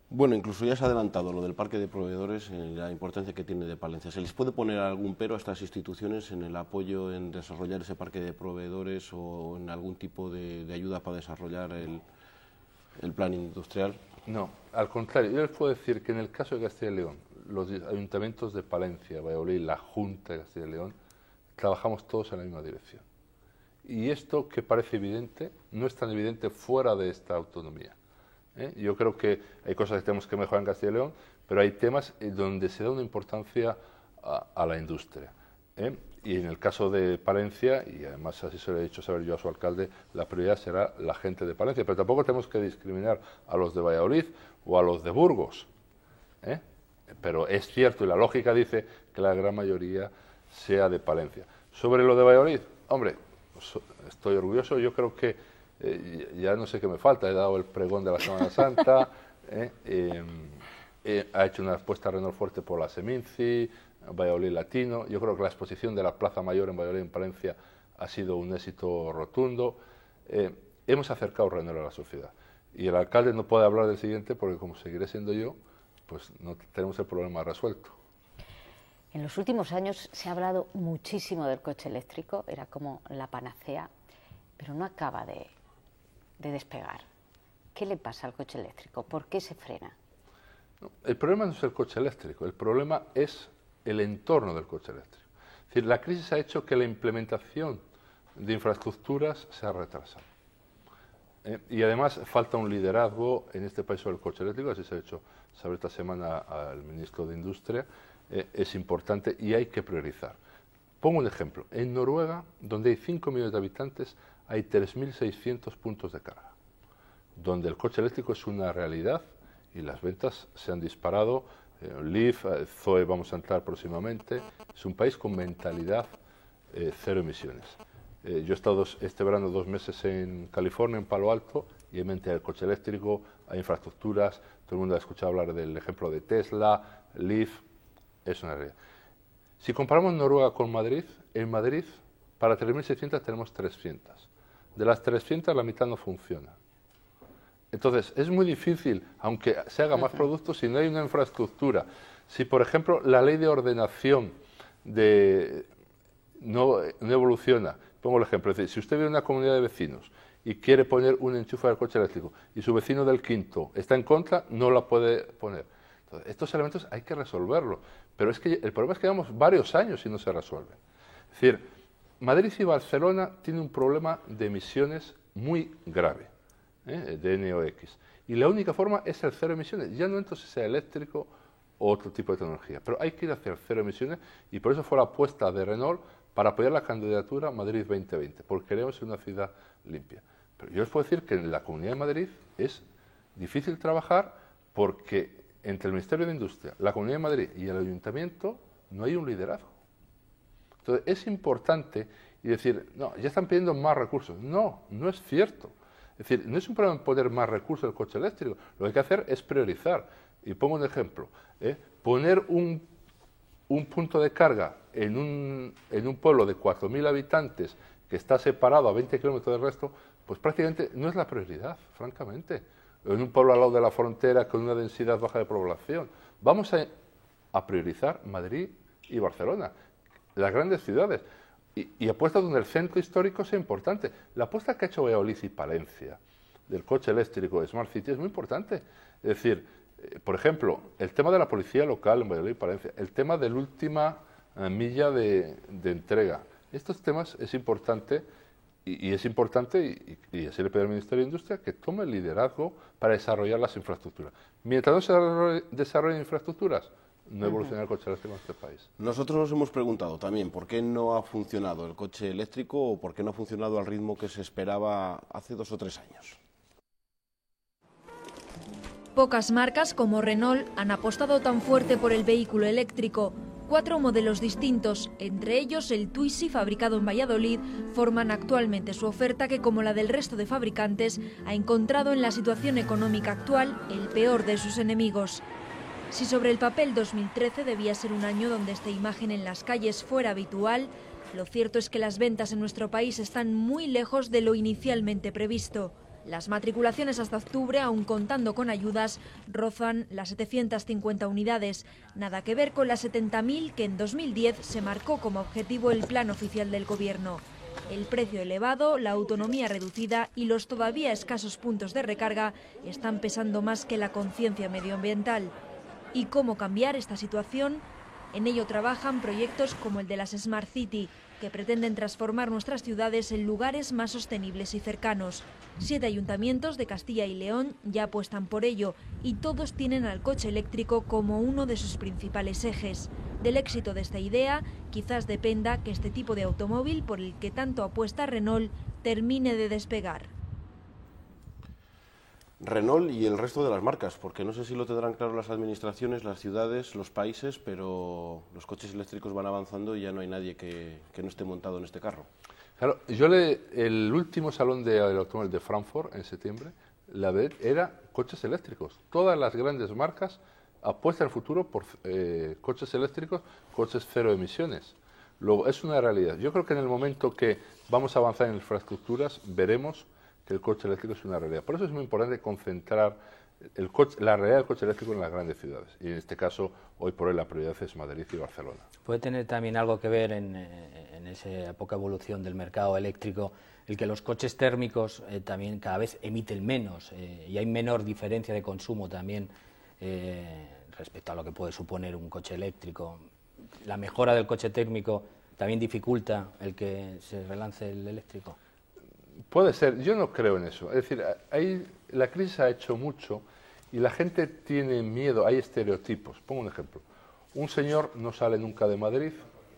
Bueno, incluso ya se ha adelantado lo del parque de proveedores, la importancia que tiene de Palencia. ¿Se les puede poner algún pero a estas instituciones en el apoyo en desarrollar ese parque de proveedores o en algún tipo de ayuda para desarrollar el plan industrial? No, al contrario, yo les puedo decir que en el caso de Castilla y León, los ayuntamientos de Palencia, Valladolid, la Junta de Castilla y León, trabajamos todos en la misma dirección. Y esto que parece evidente, no es tan evidente fuera de esta autonomía. Yo creo que hay cosas que tenemos que mejorar en Castilla y León, pero hay temas donde se da una importancia a la industria. Y en el caso de Palencia, y además así se lo he dicho saber yo a su alcalde, la prioridad será la gente de Palencia, pero tampoco tenemos que discriminar a los de Valladolid o a los de Burgos. Pero es cierto, y la lógica dice que la gran mayoría sea de Palencia. Sobre lo de Valladolid, hombre, estoy orgulloso, yo creo que ya no sé qué me falta, he dado el pregón de la Semana Santa, ha hecho una apuesta Renault fuerte por la Seminci, Valladolid Latino. Yo creo que la exposición de la Plaza Mayor en Valladolid, en Palencia, ha sido un éxito rotundo. Hemos acercado Renault a la sociedad. Y el alcalde no puede hablar del siguiente porque, como seguiré siendo yo, pues no tenemos el problema resuelto. En los últimos años se ha hablado muchísimo del coche eléctrico, era como la panacea, pero no acaba de despegar. ¿Qué le pasa al coche eléctrico? ¿Por qué se frena? No, el problema no es el coche eléctrico, el problema es el entorno del coche eléctrico. Es decir, la crisis ha hecho que la implementación de infraestructuras se ha retrasado. Y además falta un liderazgo en este país sobre el coche eléctrico, así se ha hecho saber esta semana al ministro de Industria. Es importante y hay que priorizar. Pongo un ejemplo. En Noruega, donde hay 5 millones de habitantes, hay 3.600 puntos de carga, donde el coche eléctrico es una realidad y las ventas se han disparado. Leaf, Zoe vamos a entrar próximamente. Es un país con mentalidad cero emisiones. Yo he estado este verano 2 meses en California, en Palo Alto, y en mente del coche eléctrico, hay infraestructuras, todo el mundo ha escuchado hablar del ejemplo de Tesla, Leaf, es una realidad. Si comparamos Noruega con Madrid, en Madrid para 3.600 tenemos 300. De las 300 la mitad no funciona. Entonces es muy difícil, aunque se haga más productos, si no hay una infraestructura. Si por ejemplo la ley de ordenación no evoluciona, pongo el ejemplo, es decir, si usted vive en una comunidad de vecinos y quiere poner un enchufe al coche eléctrico y su vecino del quinto está en contra, no la puede poner. Entonces, estos elementos hay que resolverlos, pero es que el problema es que llevamos varios años y no se resuelven. Es decir, Madrid y Barcelona tienen un problema de emisiones muy grave, de NOx, y la única forma es el cero emisiones, ya no entonces sea eléctrico o otro tipo de tecnología, pero hay que ir hacia el cero emisiones y por eso fue la apuesta de Renault para apoyar la candidatura Madrid 2020, porque queremos una ciudad limpia. Pero yo les puedo decir que en la Comunidad de Madrid es difícil trabajar porque entre el Ministerio de Industria, la Comunidad de Madrid y el Ayuntamiento no hay un liderazgo. Entonces es importante y decir, no, ya están pidiendo más recursos. No, no es cierto. Es decir, no es un problema poner más recursos al coche eléctrico. Lo que hay que hacer es priorizar. Y pongo un ejemplo. Poner un punto de carga en un pueblo de 4.000 habitantes que está separado a 20 kilómetros del resto, pues prácticamente no es la prioridad, francamente. En un pueblo al lado de la frontera con una densidad baja de población. Vamos a priorizar Madrid y Barcelona, las grandes ciudades, y apuestas donde el centro histórico sea importante. La apuesta que ha hecho Valladolid y Palencia del coche eléctrico de Smart City es muy importante. Es decir, por ejemplo, el tema de la policía local en Valladolid y Palencia, el tema de la última milla de entrega. Estos temas es importante y es importante, y así le pido al Ministerio de Industria, que tome el liderazgo para desarrollar las infraestructuras. Mientras no se desarrollen infraestructuras, no evolucionar el coche eléctrico en este país. Nosotros nos hemos preguntado también por qué no ha funcionado el coche eléctrico o por qué no ha funcionado al ritmo que se esperaba hace 2 o 3 años. Pocas marcas como Renault han apostado tan fuerte por el vehículo eléctrico. 4 modelos distintos, entre ellos el Twizy, fabricado en Valladolid, forman actualmente su oferta que, como la del resto de fabricantes, ha encontrado en la situación económica actual el peor de sus enemigos. Si sobre el papel 2013 debía ser un año donde esta imagen en las calles fuera habitual, lo cierto es que las ventas en nuestro país están muy lejos de lo inicialmente previsto. Las matriculaciones hasta octubre, aun contando con ayudas, rozan las 750 unidades. Nada que ver con las 70.000 que en 2010 se marcó como objetivo el plan oficial del Gobierno. El precio elevado, la autonomía reducida y los todavía escasos puntos de recarga están pesando más que la conciencia medioambiental. ¿Y cómo cambiar esta situación? En ello trabajan proyectos como el de las Smart City, que pretenden transformar nuestras ciudades en lugares más sostenibles y cercanos. 7 ayuntamientos de Castilla y León ya apuestan por ello y todos tienen al coche eléctrico como uno de sus principales ejes. Del éxito de esta idea quizás dependa que este tipo de automóvil, por el que tanto apuesta Renault, termine de despegar. Renault y el resto de las marcas, porque no sé si lo tendrán claro las administraciones, las ciudades, los países, pero los coches eléctricos van avanzando y ya no hay nadie que no esté montado en este carro. Claro, el último salón del automóvil de Frankfurt en septiembre, era coches eléctricos. Todas las grandes marcas apuestan al futuro por coches eléctricos, coches cero emisiones. Luego, es una realidad. Yo creo que en el momento que vamos a avanzar en infraestructuras, veremos que el coche eléctrico es una realidad. Por eso es muy importante concentrar la realidad del coche eléctrico en las grandes ciudades. Y en este caso, hoy por hoy, la prioridad es Madrid y Barcelona. ¿Puede tener también algo que ver en esa poca evolución del mercado eléctrico el que los coches térmicos también cada vez emiten menos y hay menor diferencia de consumo también respecto a lo que puede suponer un coche eléctrico? ¿La mejora del coche térmico también dificulta el que se relance el eléctrico? Puede ser, yo no creo en eso. Es decir, la crisis ha hecho mucho y la gente tiene miedo, hay estereotipos. Pongo un ejemplo. Un señor no sale nunca de Madrid,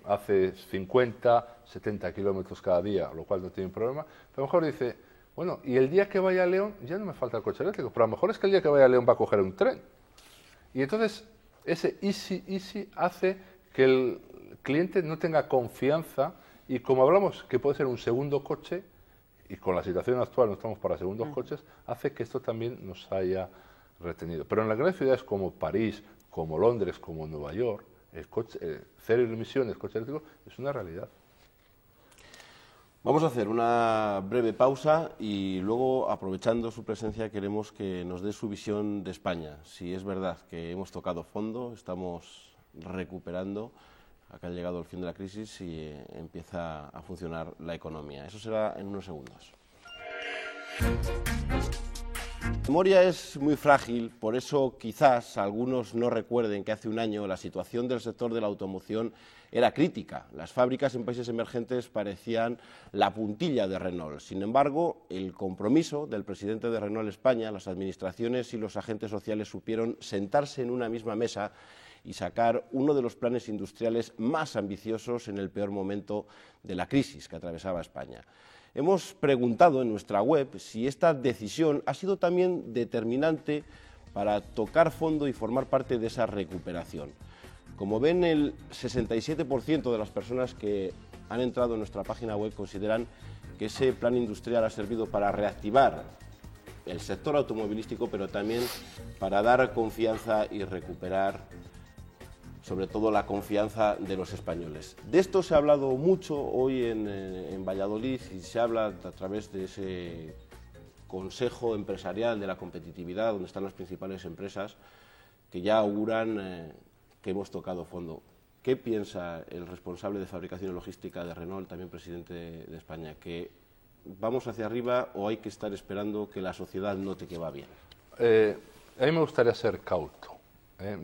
hace 50, 70 kilómetros cada día, lo cual no tiene problema, pero a lo mejor dice, bueno, y el día que vaya a León ya no me falta el coche eléctrico, pero a lo mejor es que el día que vaya a León va a coger un tren. Y entonces ese easy hace que el cliente no tenga confianza y, como hablamos, que puede ser un segundo coche, y con la situación actual no estamos para segundos coches, hace que esto también nos haya retenido. Pero en las grandes ciudades como París, como Londres, como Nueva York, el coche, cero emisiones, coche eléctrico, es una realidad. Vamos a hacer una breve pausa y luego, aprovechando su presencia, queremos que nos dé su visión de España. Si es verdad que hemos tocado fondo, estamos recuperando, acá ha llegado el fin de la crisis y empieza a funcionar la economía. Eso será en unos segundos. La memoria es muy frágil, por eso quizás algunos no recuerden que hace un año la situación del sector de la automoción era crítica. Las fábricas en países emergentes parecían la puntilla de Renault. Sin embargo, el compromiso del presidente de Renault España, las administraciones y los agentes sociales supieron sentarse en una misma mesa y sacar uno de los planes industriales más ambiciosos en el peor momento de la crisis que atravesaba España. Hemos preguntado en nuestra web si esta decisión ha sido también determinante para tocar fondo y formar parte de esa recuperación. Como ven, el 67% de las personas que han entrado en nuestra página web consideran que ese plan industrial ha servido para reactivar el sector automovilístico, pero también para dar confianza y recuperar sobre todo la confianza de los españoles. De esto se ha hablado mucho hoy en Valladolid y se habla a través de ese Consejo Empresarial de la Competitividad, donde están las principales empresas, que ya auguran que hemos tocado fondo. ¿Qué piensa el responsable de fabricación y logística de Renault, también presidente de España? ¿Que vamos hacia arriba o hay que estar esperando que la sociedad note que va bien? A mí me gustaría ser cauto.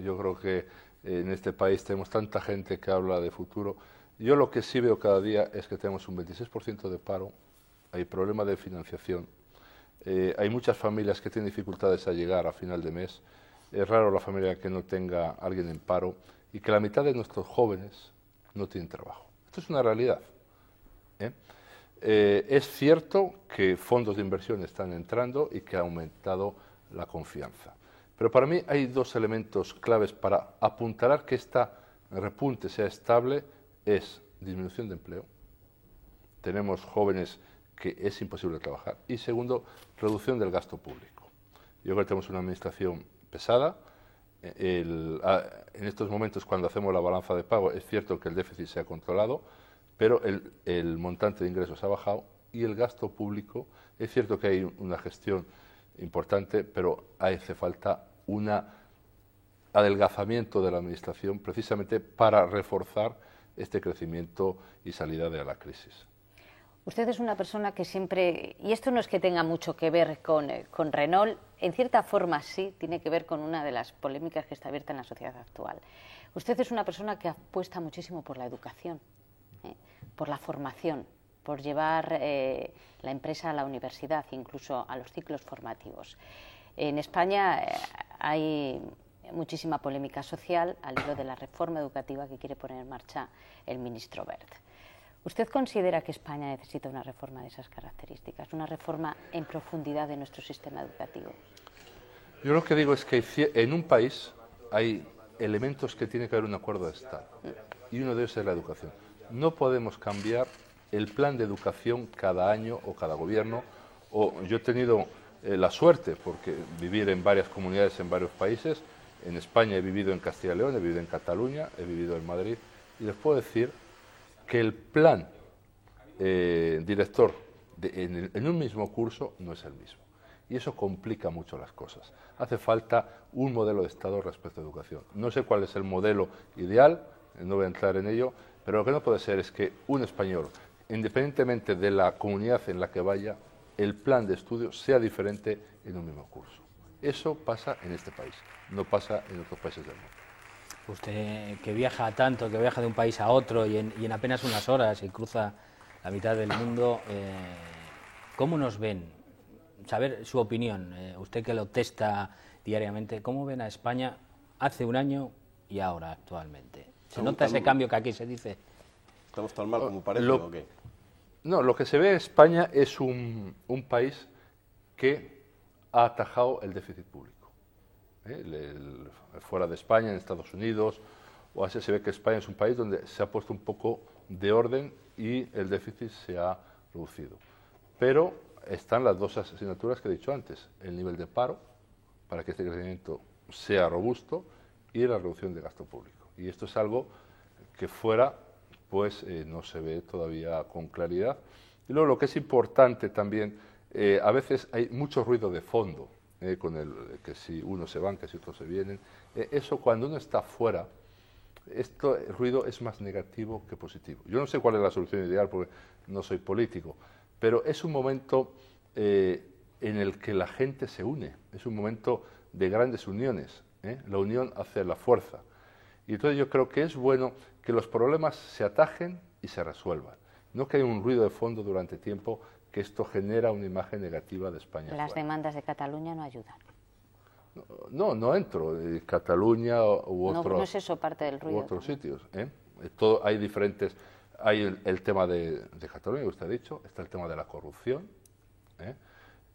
Yo creo que en este país tenemos tanta gente que habla de futuro. Yo lo que sí veo cada día es que tenemos un 26% de paro, hay problemas de financiación, hay muchas familias que tienen dificultades a llegar a final de mes. es raro la familia que no tenga a alguien en paro y que la mitad de nuestros jóvenes no tienen trabajo. Esto es una realidad. Es cierto que fondos de inversión están entrando y que ha aumentado la confianza. Pero para mí hay dos elementos claves para apuntalar que esta repunte sea estable, es disminución de empleo. Tenemos jóvenes que es imposible trabajar. Y segundo, reducción del gasto público. Yo creo que tenemos una administración pesada. En estos momentos, cuando hacemos la balanza de pago, es cierto que el déficit se ha controlado, pero el montante de ingresos ha bajado y el gasto público, es cierto que hay una gestión importante, pero hace falta un adelgazamiento de la administración precisamente para reforzar este crecimiento y salida de la crisis. Usted es una persona que siempre, y esto no es que tenga mucho que ver con Renault, en cierta forma sí, tiene que ver con una de las polémicas que está abierta en la sociedad actual. Usted es una persona que apuesta muchísimo por la educación, por la formación, por llevar la empresa a la universidad, incluso a los ciclos formativos. En España hay muchísima polémica social al hilo de la reforma educativa que quiere poner en marcha el ministro Wert. ¿Usted considera que España necesita una reforma de esas características, una reforma en profundidad de nuestro sistema educativo? Yo lo que digo es que en un país hay elementos que tiene que haber un acuerdo de Estado y uno de ellos es la educación. No podemos cambiar el plan de educación cada año o cada gobierno. Yo he tenido la suerte, porque vivir en varias comunidades en varios países, en España he vivido en Castilla y León, he vivido en Cataluña, he vivido en Madrid, y les puedo decir que el plan director en un mismo curso no es el mismo. Y eso complica mucho las cosas. Hace falta un modelo de Estado respecto a educación. No sé cuál es el modelo ideal, no voy a entrar en ello, pero lo que no puede ser es que un español, independientemente de la comunidad en la que vaya, el plan de estudio sea diferente en un mismo curso. Eso pasa en este país, no pasa en otros países del mundo. Usted que viaja tanto, que viaja de un país a otro y en apenas unas horas y cruza la mitad del mundo, ¿cómo nos ven? Saber su opinión, usted que lo testa diariamente, ¿cómo ven a España hace un año y ahora actualmente? ¿Se nota ese cambio que aquí se dice? ¿Estamos tan mal como parece o qué? No, lo que se ve en España es un país que ha atajado el déficit público. Fuera de España, en Estados Unidos o Asia, se ve que España es un país donde se ha puesto un poco de orden y el déficit se ha reducido. Pero están las dos asignaturas que he dicho antes, el nivel de paro, para que este crecimiento sea robusto, y la reducción de gasto público. Y esto es algo que fuera pues no se ve todavía con claridad. Y luego lo que es importante también, a veces hay mucho ruido de fondo, con que si uno se van, que si otros se vienen. Eso cuando uno está fuera, el ruido es más negativo que positivo. Yo no sé cuál es la solución ideal porque no soy político, pero es un momento en el que la gente se une, es un momento de grandes uniones, la unión hace la fuerza. Y entonces yo creo que es bueno que los problemas se atajen y se resuelvan, no que haya un ruido de fondo durante tiempo, que esto genera una imagen negativa de España. Las demandas de Cataluña no ayudan. No entro. Cataluña u otros. No es eso parte del ruido. U otros sitios. Hay diferentes. Hay el tema de Cataluña, que usted ha dicho, está el tema de la corrupción.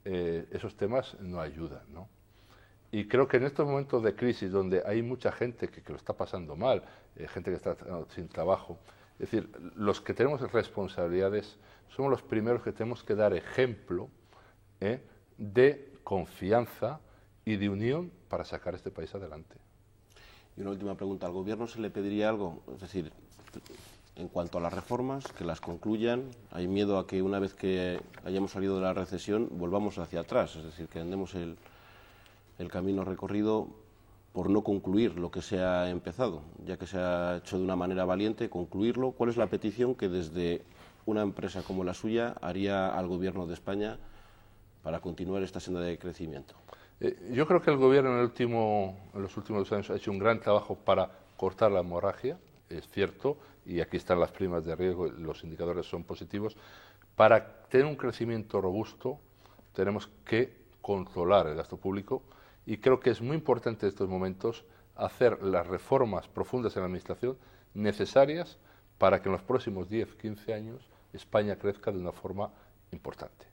Esos temas no ayudan, ¿no? Y creo que en estos momentos de crisis, donde hay mucha gente que lo está pasando mal, gente que está sin trabajo, es decir, los que tenemos responsabilidades somos los primeros que tenemos que dar ejemplo de confianza y de unión para sacar este país adelante. Y una última pregunta, ¿al Gobierno se le pediría algo? Es decir, en cuanto a las reformas, que las concluyan. Hay miedo a que una vez que hayamos salido de la recesión volvamos hacia atrás, es decir, que andemos el camino recorrido por no concluir lo que se ha empezado, ya que se ha hecho de una manera valiente, concluirlo. ¿Cuál es la petición que desde una empresa como la suya haría al Gobierno de España para continuar esta senda de crecimiento? Yo creo que el Gobierno en los últimos 2 años ha hecho un gran trabajo para cortar la hemorragia, es cierto, y aquí están las primas de riesgo, los indicadores son positivos. Para tener un crecimiento robusto tenemos que controlar el gasto público y creo que es muy importante en estos momentos hacer las reformas profundas en la administración necesarias para que en los próximos 10, 15 años España crezca de una forma importante.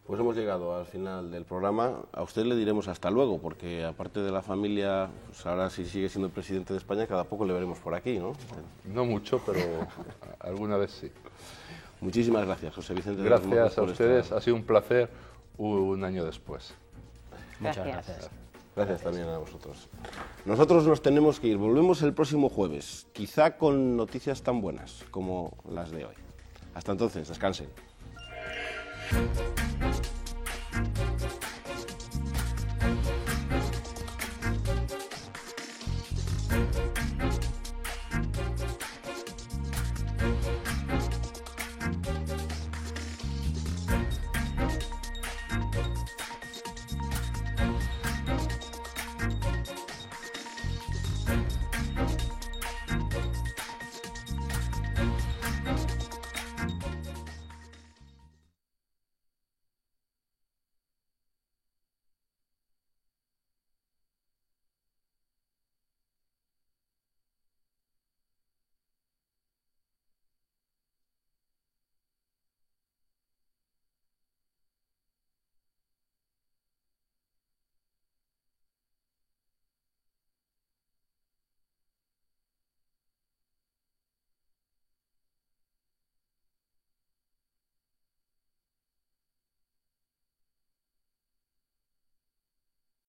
Pues hemos llegado al final del programa. A usted le diremos hasta luego, porque aparte de la familia, pues ahora si sigue siendo presidente de España, cada poco le veremos por aquí, ¿no? No mucho, pero alguna vez sí. Muchísimas gracias, José Vicente. Gracias a ustedes, ha sido un placer un año después. Muchas gracias. Gracias también a vosotros. Nosotros nos tenemos que ir. Volvemos el próximo jueves, quizá con noticias tan buenas como las de hoy. Hasta entonces, descansen.